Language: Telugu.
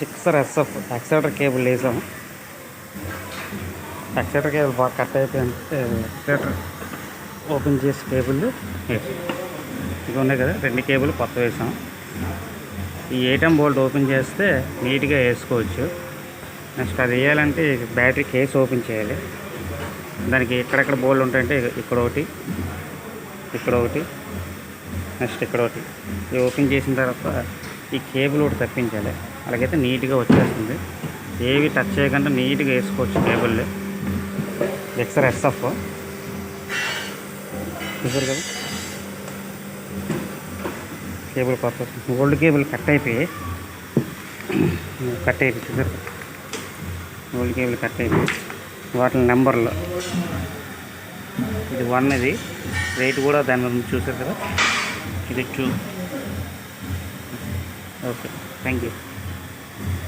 సిక్సర్ ఎస్ఎఫ్ యాక్సిలేటర్ కేబుల్ వేసాము. యాక్సిలేటర్ కేబుల్ బాగా కట్ అయిపోయింది. యాక్సిలేటర్ ఓపెన్ చేసి కేబుల్ ఇవి ఉన్నాయి కదా, 2 కేబుల్ కొత్త వేసాం. ఈ 8M బోల్ట్ ఓపెన్ చేస్తే నీట్గా వేసుకోవచ్చు. నెక్స్ట్ అది వేయాలంటే బ్యాటరీ కేస్ ఓపెన్ చేయాలి. దానికి ఎక్కడెక్కడ బోల్డ్ ఉంటాయంటే ఇక్కడ ఒకటి, ఇక్కడ ఒకటి, నెక్స్ట్ ఇక్కడ ఒకటి. ఇది ఓపెన్ చేసిన తర్వాత ఈ కేబుల్ ఒకటి తప్పించాలి. అలాగైతే నీట్గా వచ్చేస్తుంది. ఏవి టచ్ చేయకుండా నీట్గా వేసుకోవచ్చు కేబుల్. ఎక్సర్ ఎస్ఎఫ్ చూసారు కదా, కేబుల్ కొత్త ఓల్డ్ కేబుల్ కట్ అయిపోయి చూసారు. ఓల్డ్ కేబుల్ కట్ అయిపోయి వాటి నెంబర్లో ఇది 1, ఇది రేట్ కూడా దాని మీద చూసారు కదా, ఇది 2. Okay, thank you.